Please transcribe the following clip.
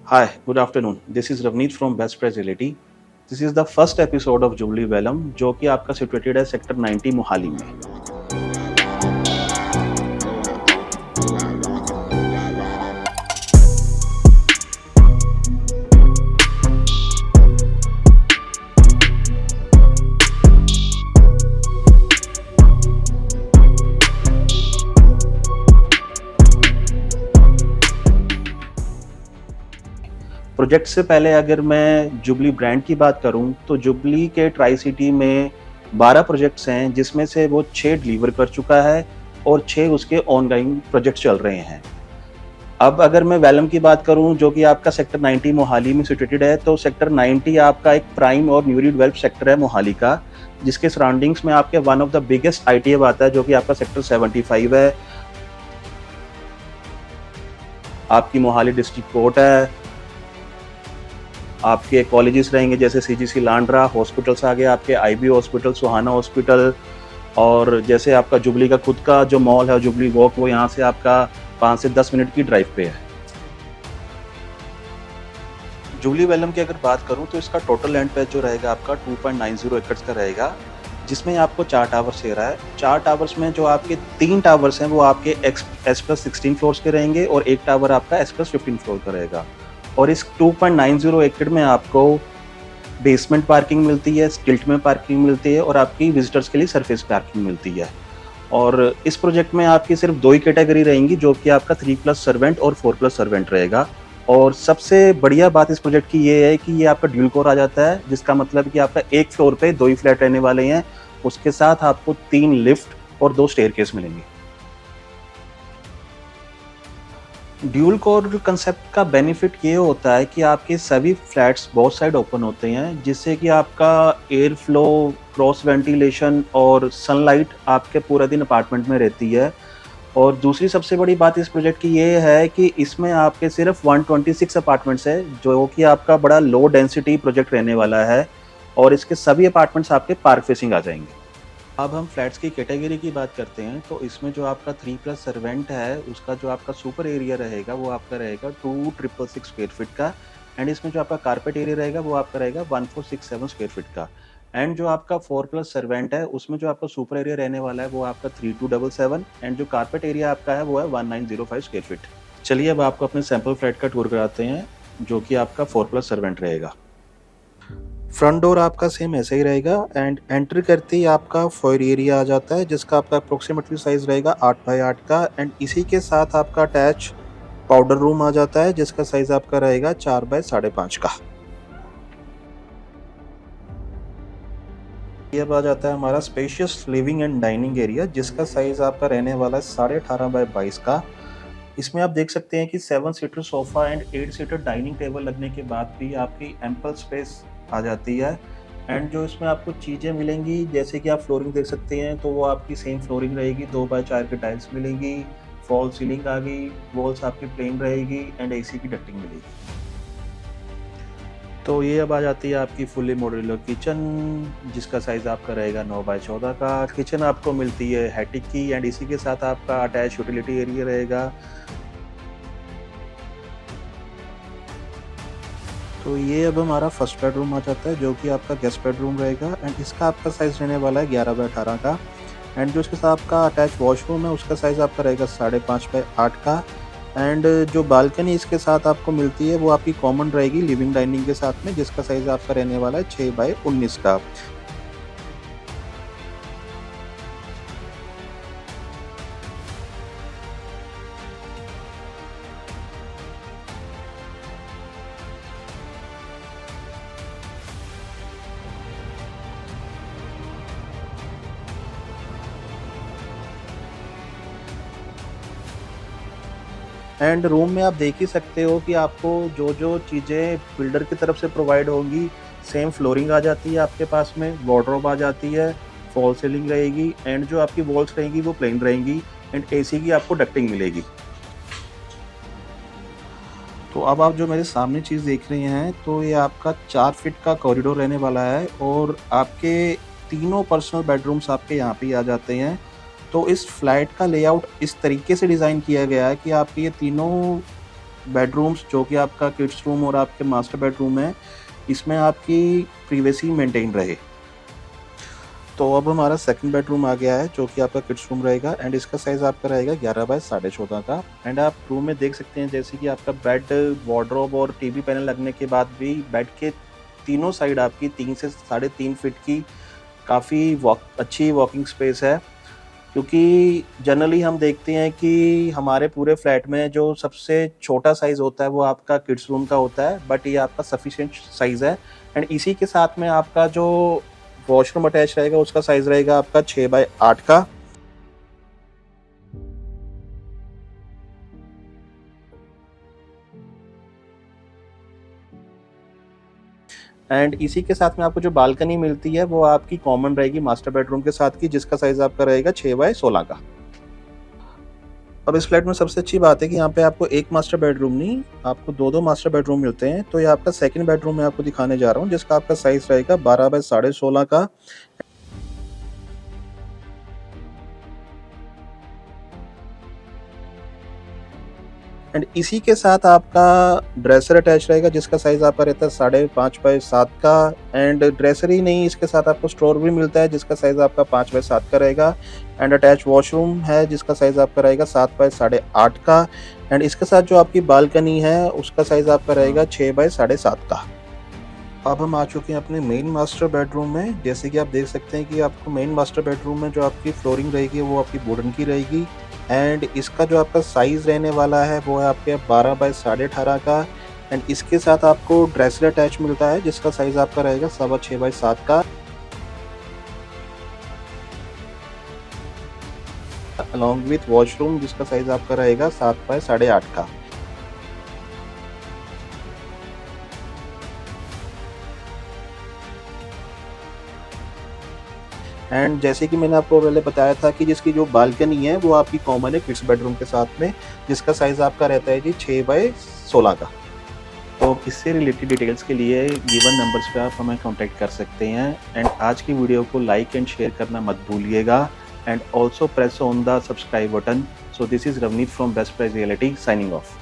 Hi, good afternoon. This is Ravneet from Best Price Realty. This is the first episode of Jubilee Vellum, जो कि आपका situated है sector 90 Mohali में। Project से पहले अगर मैं जुबली ब्रांड की बात करूं तो जुबली के ट्राई सिटी में 12 प्रोजेक्ट्स हैं, जिसमें से वो 6 डिलीवर कर चुका है और 6 उसके ऑनगोइंग प्रोजेक्ट चल रहे हैं। अब अगर मैं वेलम की बात करूं जो कि आपका सेक्टर 90 मोहाली में सिचुएटेड है, तो सेक्टर 90 आपका एक प्राइम और न्यूली डेवलप्ड सेक्टर है मोहाली का, जिसके सराउंडिंग्स में आपके one of the biggest IT hub आता है जो कि आपका सेक्टर 75 है। आपकी मोहाली डिस्ट्रिक्ट कोर्ट है, आपके कॉलेजेस रहेंगे जैसे सीजीसी लांड्रा, हॉस्पिटल्स आ गए आपके आईबी हॉस्पिटल, सुहाना हॉस्पिटल, और जैसे आपका जुबली का खुद का जो मॉल है जुबली वॉक, वो यहाँ से आपका 5 से 10 मिनट की ड्राइव पे है। जुबली वेलम की अगर बात करूँ तो इसका टोटल लैंड पेज जो रहेगा आपका 2.90 एकड़ का रहेगा, जिसमें आपको 4 टावर्स दे रहा है। 4 टावर्स में जो आपके 3 टावर्स हैं वो आपके S+16 फ्लोर्स के रहेंगे और एक टावर आपका S+15 फ्लोर का रहेगा। और इस 2.90 एकड़ में आपको बेसमेंट पार्किंग मिलती है, स्टिल्ट में पार्किंग मिलती है और आपकी विजिटर्स के लिए सरफेस पार्किंग मिलती है। और इस प्रोजेक्ट में आपकी सिर्फ 2 ही कैटेगरी रहेंगी, जो कि आपका 3+ सर्वेंट और 4+ सर्वेंट रहेगा। और सबसे बढ़िया बात इस प्रोजेक्ट की ये है कि ये आपका ड्यूल कोर आ जाता है, जिसका मतलब कि आपका एक फ्लोर पे 2 ही फ्लैट रहने वाले हैं। उसके साथ आपको 3 लिफ्ट और 2 स्टेयरकेस मिलेंगे। ड्यूल कोर कंसेप्ट का बेनिफिट ये होता है कि आपके सभी फ्लैट्स बोथ साइड ओपन होते हैं, जिससे कि आपका एयर फ्लो, क्रॉस वेंटिलेशन और सनलाइट आपके पूरा दिन अपार्टमेंट में रहती है। और दूसरी सबसे बड़ी बात इस प्रोजेक्ट की ये है कि इसमें आपके सिर्फ 126 अपार्टमेंट्स है, जो कि आपका बड़ा लो डेंसिटी प्रोजेक्ट रहने वाला है। और इसके सभी अपार्टमेंट्स आपके पार्क फेसिंग आ जाएंगे। अब हम फ्लैट्स की कैटेगरी की बात करते हैं, तो इसमें जो आपका 3+ सर्वेंट है उसका जो आपका सुपर एरिया रहेगा वो आपका रहेगा 2666 स्क्वायर फीट का। एंड इसमें जो आपका कारपेट एरिया रहेगा वो आपका रहेगा 1467 स्क्वायर फीट का। एंड जो आपका 4+ सर्वेंट है उसमें जो आपका सुपर एरिया रहने वाला है वो आपका 3277 एंड जो कारपेट एरिया आपका है वो है 1905 स्क्वायर फीट। चलिए अब आपको अपने सैम्पल फ्लैट का टूर कराते हैं, जो कि आपका 4+ सर्वेंट रहेगा। फ्रंट डोर आपका सेम ऐसा ही रहेगा एंड एंट्री करते ही आपका फॉयर एरिया आ जाता है, जिसका आपका अप्रोक्सीमेटली साइज रहेगा 8x8 का। एंड इसी के साथ आपका अटैच पाउडर रूम आ जाता है, जिसका साइज आपका रहेगा 4x5.5 का। ये अब आ जाता है हमारा spacious living and dining area, जिसका साइज आपका रहने वाला है 18.5x22 का। इसमें आप देख सकते हैं कि 7 seater sofa and 8 seater dining table लगने के बाद भी आपकी एम्पल स्पेस आ जाती है। एंड जो इसमें आपको चीज़ें मिलेंगी, जैसे कि आप फ्लोरिंग देख सकते हैं, तो वो आपकी सेम फ्लोरिंग रहेगी, 2x4 की टाइल्स मिलेंगी, फॉल सीलिंग आ गई, वॉल्स आपकी प्लेन रहेगी एंड एसी की डक्टिंग मिलेगी। तो ये अब आ जाती है आपकी फुली मॉड्यूलर किचन, जिसका साइज़ आपका रहेगा 9x14 का। किचन आपको मिलती है हैटिक की एंड इसी के साथ आपका अटैच यूटिलिटी एरिया रहेगा। तो ये अब हमारा फर्स्ट बेडरूम आ जाता है, जो कि आपका गेस्ट बेडरूम रहेगा एंड इसका आपका साइज़ रहने वाला है 11x18 का। एंड जो इसके साथ आपका अटैच वॉशरूम है उसका साइज़ आपका रहेगा 5.5x8 का। एंड जो बालकनी इसके साथ आपको मिलती है वो आपकी कॉमन रहेगी लिविंग डाइनिंग के साथ में, जिसका साइज़ आपका रहने वाला है 6x19 का। एंड रूम में आप देख ही सकते हो कि आपको जो जो चीज़ें बिल्डर की तरफ से प्रोवाइड होंगी, सेम फ्लोरिंग आ जाती है आपके पास में, वार्डरोब आ जाती है, फॉल सीलिंग रहेगी एंड जो आपकी वॉल्स रहेंगी वो प्लेन रहेंगी एंड एसी की आपको डक्टिंग मिलेगी। तो अब आप जो मेरे सामने चीज़ देख रहे हैं, तो ये आपका 4 फीट का कॉरिडोर रहने वाला है और आपके तीनों पर्सनल बेडरूम्स आपके यहाँ पे ही आ जाते हैं। तो इस फ्लैट का लेआउट इस तरीके से डिज़ाइन किया गया है कि आपके ये तीनों बेडरूम्स जो कि आपका किड्स रूम और आपके मास्टर बेडरूम है, इसमें आपकी प्रिवेसी मेंटेन रहे। तो अब हमारा सेकंड बेडरूम आ गया है जो कि आपका किड्स रूम रहेगा एंड इसका साइज़ आपका रहेगा 11 बाय 14.5 का। एंड आप रूम में देख सकते हैं जैसे कि आपका बेड, वार्डरोब और टीवी पैनल लगने के बाद भी बेड के तीनों साइड आपकी 3 से 3.5 फीट की काफ़ी अच्छी वॉकिंग स्पेस है। क्योंकि जनरली हम देखते हैं कि हमारे पूरे फ्लैट में जो सबसे छोटा साइज़ होता है वो आपका किड्स रूम का होता है, बट ये आपका सफिशिएंट साइज़ है। एंड इसी के साथ में आपका जो वॉशरूम अटैच रहेगा उसका साइज़ रहेगा आपका 6 बाय 8 का। एंड इसी के साथ में आपको जो बालकनी मिलती है वो आपकी कॉमन रहेगी मास्टर बेडरूम के साथ की, जिसका साइज़ आपका रहेगा 6 बाय 16 का। अब इस फ्लैट में सबसे अच्छी बात है कि यहाँ पे आपको एक मास्टर बेडरूम नहीं, आपको दो मास्टर बेडरूम मिलते हैं। तो ये आपका सेकंड बेडरूम मैं आपको दिखाने जा रहा हूँ, जिसका आपका साइज़ रहेगा 12 बाय 16.5 का। एंड इसी के साथ आपका ड्रेसर अटैच रहेगा, जिसका साइज़ आपका रहता है 5.5 बाय 7 का। एंड ड्रेसर ही नहीं, इसके साथ आपको स्टोर भी मिलता है जिसका साइज़ आपका 5 बाय 7 का रहेगा। एंड अटैच वॉशरूम है जिसका साइज़ आपका रहेगा 7 बाय 8.5 का। एंड इसके साथ जो आपकी बालकनी है उसका साइज़ आपका रहेगा 6 बाय 7.5 का। अब हम आ चुके हैं अपने मेन मास्टर बेडरूम में। जैसे कि आप देख सकते हैं कि आपको मेन मास्टर बेडरूम में जो आपकी फ्लोरिंग रहेगी वो आपकी वुडन की रहेगी। एंड इसका जो आपका साइज़ रहने वाला है वो है आपके 12 बाय 18.5 का। एंड इसके साथ आपको ड्रेसर अटैच मिलता है जिसका साइज़ आपका रहेगा 6.25 बाय 7 का, अलॉन्ग विथ वॉशरूम जिसका साइज़ आपका रहेगा 7 बाय 8.5 का। एंड जैसे कि मैंने आपको पहले बताया था कि जिसकी जो बालकनी है वो आपकी कॉमन है किड्स बेडरूम के साथ में, जिसका साइज़ आपका रहता है जी 6 बाय 16 का। तो इससे रिलेटेड डिटेल्स के लिए गिवन नंबर्स पे आप हमें कांटेक्ट कर सकते हैं। एंड आज की वीडियो को लाइक एंड शेयर करना मत भूलिएगा and also press on the subscribe button. So this is Ravneet from best price reality signing off.